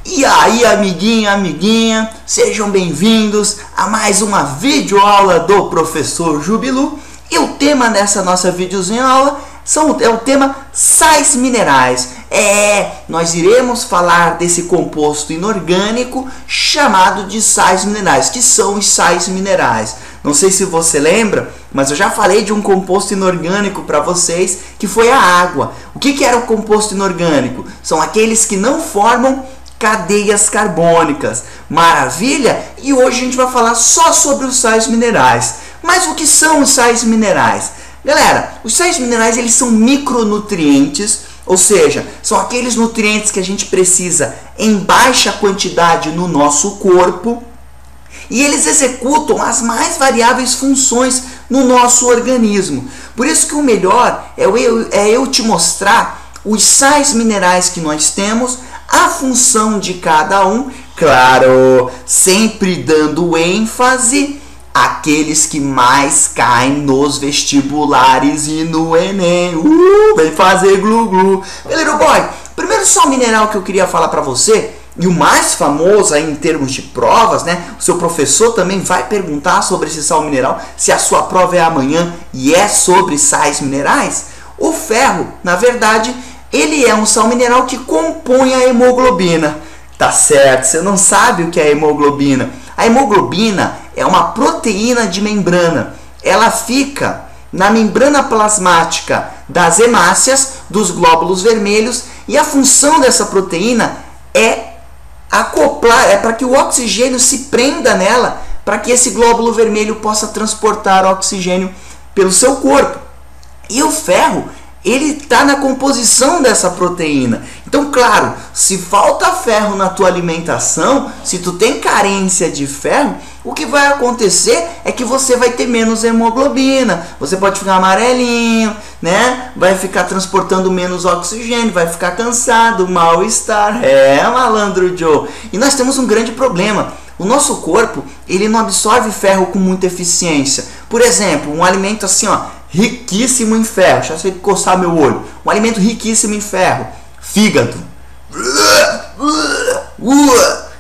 E aí, amiguinho, amiguinha, sejam bem-vindos a mais uma videoaula do professor Jubilu. E o tema dessa nossa videozinha aula é o tema sais minerais. Nós iremos falar desse composto inorgânico chamado de sais minerais. Que são os sais minerais? Não sei se você lembra, mas eu já falei de um composto inorgânico para vocês, que foi a água. O que era o composto inorgânico? São aqueles que não formam cadeias carbônicas. Maravilha? E hoje a gente vai falar só sobre os sais minerais. Mas o que são os sais minerais? Galera, os sais minerais eles são micronutrientes, ou seja, são aqueles nutrientes que a gente precisa em baixa quantidade no nosso corpo. E eles executam as mais variáveis funções no nosso organismo. Por isso que o melhor é eu te mostrar os sais minerais que nós temos, a função de cada um, claro, sempre dando ênfase àqueles que mais caem nos vestibulares e no Enem. Vem fazer glu-glu. Galera, boy, primeiro sal mineral que eu queria falar para você, e o mais famoso aí em termos de provas, né? O seu professor também vai perguntar sobre esse sal mineral, se a sua prova é amanhã e é sobre sais minerais. O ferro, na verdade, ele é um sal mineral que compõe a hemoglobina. Tá certo, você não sabe o que é hemoglobina. A hemoglobina é uma proteína de membrana. Ela fica na membrana plasmática das hemácias, dos glóbulos vermelhos, e a função dessa proteína é acoplar, para que o oxigênio se prenda nela, para que esse glóbulo vermelho possa transportar oxigênio pelo seu corpo. E o ferro, ele está na composição dessa proteína. Então, claro, se falta ferro na tua alimentação, se tu tem carência de ferro, o que vai acontecer é que você vai ter menos hemoglobina, você pode ficar amarelinho, né? Vai ficar transportando menos oxigênio, vai ficar cansado, mal-estar. Malandro Joe. E nós temos um grande problema. O nosso corpo, ele não absorve ferro com muita eficiência. Por exemplo, um alimento assim, ó, riquíssimo em ferro. Deixa eu coçar meu olho. Um alimento riquíssimo em ferro. Fígado.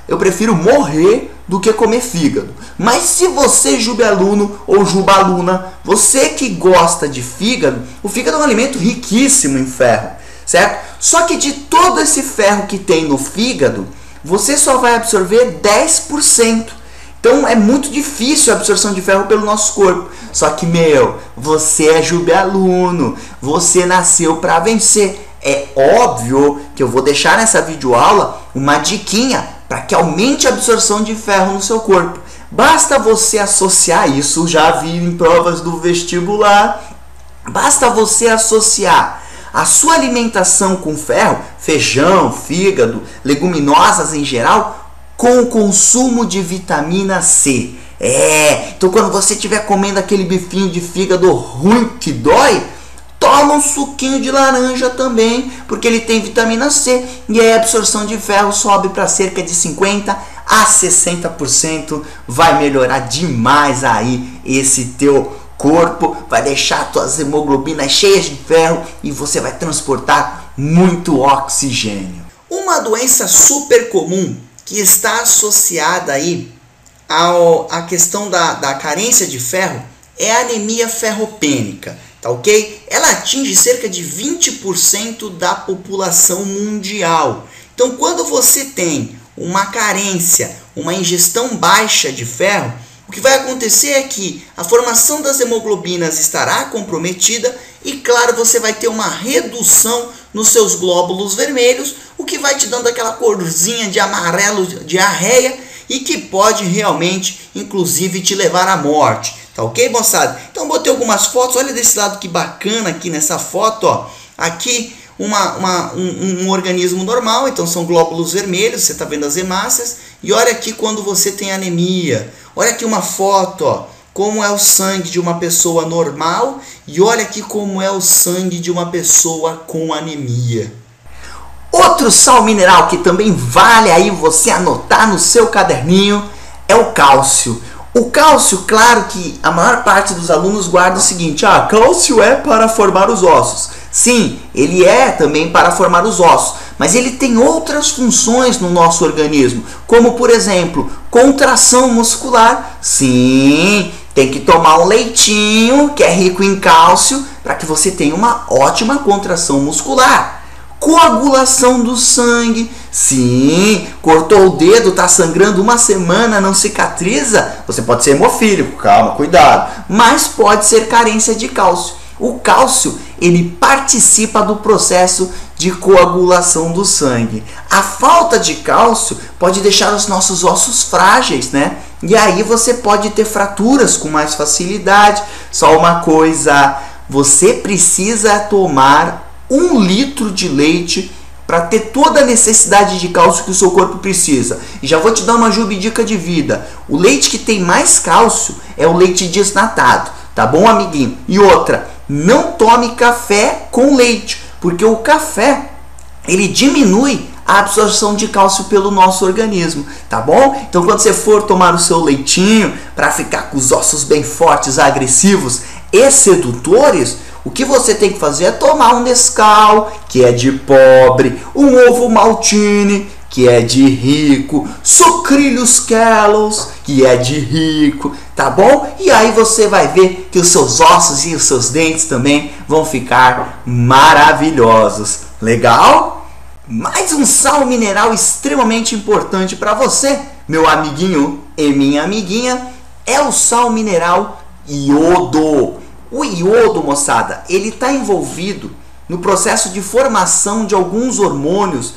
Eu prefiro morrer do que comer fígado. Mas se você, jubaluno ou jubaluna, você que gosta de fígado, o fígado é um alimento riquíssimo em ferro, certo? Só que de todo esse ferro que tem no fígado, você só vai absorver 10%. Então é muito difícil a absorção de ferro pelo nosso corpo. Só que, você é jubaluno, você nasceu para vencer. É óbvio que eu vou deixar nessa videoaula uma diquinha para que aumente a absorção de ferro no seu corpo. Basta você associar isso, já vi em provas do vestibular, basta você associar a sua alimentação com ferro, feijão, fígado, leguminosas em geral, com o consumo de vitamina C. Então quando você estiver comendo aquele bifinho de fígado ruim que dói, toma um suquinho de laranja também, porque ele tem vitamina C e aí a absorção de ferro sobe para cerca de 50% a 60%. Vai melhorar demais aí esse teu corpo, vai deixar tuas hemoglobinas cheias de ferro e você vai transportar muito oxigênio. Uma doença super comum que está associada aí à questão da carência de ferro é a anemia ferropênica. Tá ok? Ela atinge cerca de 20% da população mundial. Então, quando você tem uma carência, uma ingestão baixa de ferro, o que vai acontecer é que a formação das hemoglobinas estará comprometida e, claro, você vai ter uma redução nos seus glóbulos vermelhos, o que vai te dando aquela corzinha de amarelo, diarreia, e que pode realmente, inclusive, te levar à morte. Tá ok, moçada? Então botei algumas fotos, olha desse lado que bacana aqui nessa foto, ó. Aqui um organismo normal, então são glóbulos vermelhos, você tá vendo as hemácias. E olha aqui quando você tem anemia. Olha aqui uma foto, ó, como é o sangue de uma pessoa normal. E olha aqui como é o sangue de uma pessoa com anemia. Outro sal mineral que também vale aí você anotar no seu caderninho é o cálcio. O cálcio, claro que a maior parte dos alunos guarda o seguinte: cálcio é para formar os ossos. Sim, ele é também para formar os ossos, mas ele tem outras funções no nosso organismo, como por exemplo, contração muscular. Sim, tem que tomar um leitinho que é rico em cálcio para que você tenha uma ótima contração muscular. Coagulação do sangue. Sim, cortou o dedo, está sangrando uma semana, não cicatriza, você pode ser hemofílico, calma, cuidado, mas pode ser carência de cálcio. O cálcio, ele participa do processo de coagulação do sangue. A falta de cálcio pode deixar os nossos ossos frágeis, né? E aí você pode ter fraturas com mais facilidade. Só uma coisa, você precisa tomar 1 litro de leite para ter toda a necessidade de cálcio que o seu corpo precisa. E já vou te dar uma dica de vida. O leite que tem mais cálcio é o leite desnatado, tá bom, amiguinho? E outra, não tome café com leite, porque o café, ele diminui a absorção de cálcio pelo nosso organismo, tá bom? Então quando você for tomar o seu leitinho para ficar com os ossos bem fortes, agressivos e sedutores, o que você tem que fazer é tomar um Nescau, que é de pobre, um ovo maltine, que é de rico, sucrilhos Kellogg's, que é de rico, tá bom? E aí você vai ver que os seus ossos e os seus dentes também vão ficar maravilhosos. Legal? Mais um sal mineral extremamente importante para você, meu amiguinho e minha amiguinha, é o sal mineral iodo. O iodo, moçada, ele está envolvido no processo de formação de alguns hormônios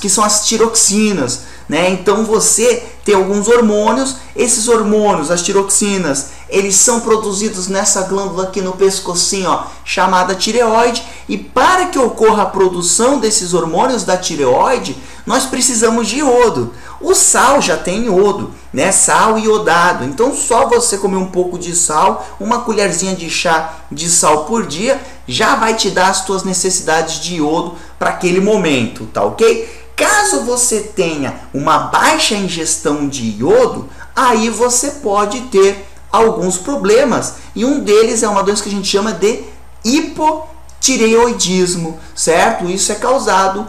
que são as tiroxinas, né? Então você tem alguns hormônios, esses hormônios, as tiroxinas, eles são produzidos nessa glândula aqui no pescocinho, ó, chamada tireoide, e para que ocorra a produção desses hormônios da tireoide, nós precisamos de iodo. O sal já tem iodo, né? Sal iodado. Então só você comer um pouco de sal, uma colherzinha de chá de sal por dia, já vai te dar as tuas necessidades de iodo para aquele momento, tá ok? Caso você tenha uma baixa ingestão de iodo, aí você pode ter alguns problemas, e um deles é uma doença que a gente chama de hipotireoidismo, certo? Isso é causado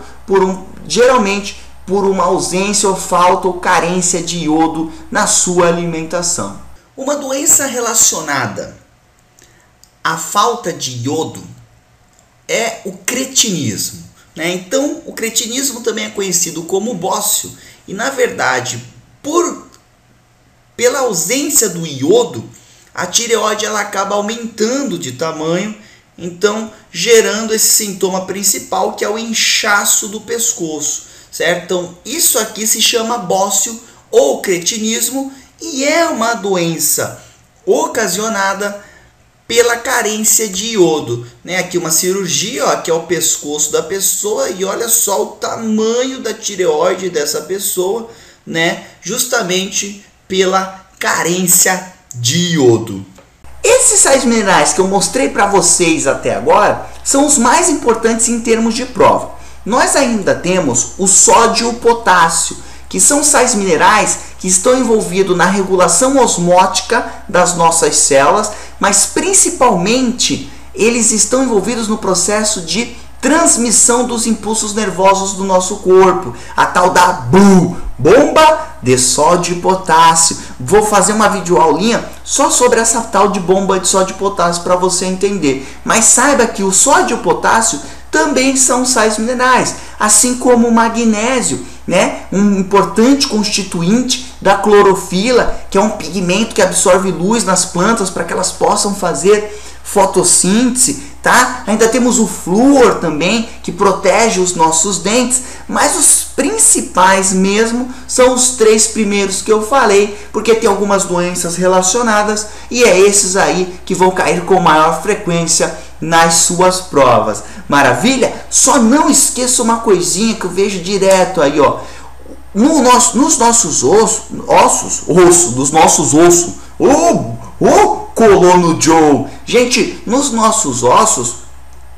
geralmente por uma ausência ou falta ou carência de iodo na sua alimentação. Uma doença relacionada à falta de iodo é o cretinismo, né? Então, o cretinismo também é conhecido como bócio, e na verdade, pela ausência do iodo, a tireoide ela acaba aumentando de tamanho, então gerando esse sintoma principal, que é o inchaço do pescoço, certo? Então, isso aqui se chama bócio ou cretinismo, e é uma doença ocasionada pela carência de iodo, né? Aqui uma cirurgia, ó, aqui é o pescoço da pessoa, e olha só o tamanho da tireoide dessa pessoa, né? Justamente pela carência de iodo. Esses sais minerais que eu mostrei para vocês até agora são os mais importantes em termos de prova. Nós ainda temos o sódio e o potássio, que são sais minerais que estão envolvidos na regulação osmótica das nossas células, mas principalmente eles estão envolvidos no processo de transmissão dos impulsos nervosos do nosso corpo, a tal da bomba de sódio e potássio. Vou fazer uma videoaulinha só sobre essa tal de bomba de sódio e potássio para você entender. Mas saiba que o sódio e o potássio também são sais minerais, assim como o magnésio, né? Um importante constituinte da clorofila, que é um pigmento que absorve luz nas plantas para que elas possam fazer fotossíntese, tá? Ainda temos o flúor também, que protege os nossos dentes, mas os principais mesmo são os 3 primeiros que eu falei, porque tem algumas doenças relacionadas, e é esses aí que vão cair com maior frequência nas suas provas. Maravilha? Só não esqueça uma coisinha que eu vejo direto aí, ó. Nos nossos ossos, colono Joe. Gente, nos nossos ossos,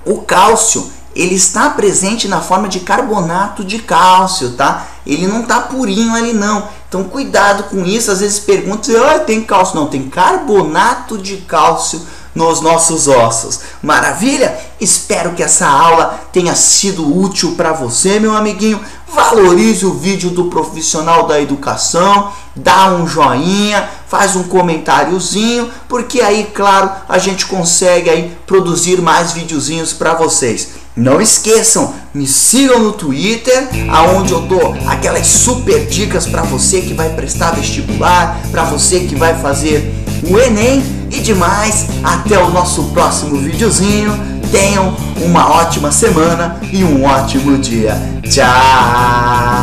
o cálcio, ele está presente na forma de carbonato de cálcio, tá? Ele não tá purinho ali não. Então cuidado com isso, às vezes perguntam, tem cálcio? Não, tem carbonato de cálcio nos nossos ossos. Maravilha? Espero que essa aula tenha sido útil para você, meu amiguinho. Valorize o vídeo do profissional da educação, dá um joinha, faz um comentáriozinho, porque aí, claro, a gente consegue aí produzir mais videozinhos para vocês. Não esqueçam, me sigam no Twitter, aonde eu dou aquelas super dicas para você que vai prestar vestibular, para você que vai fazer o Enem e demais. Até o nosso próximo videozinho. Tenham uma ótima semana e um ótimo dia. Tchau!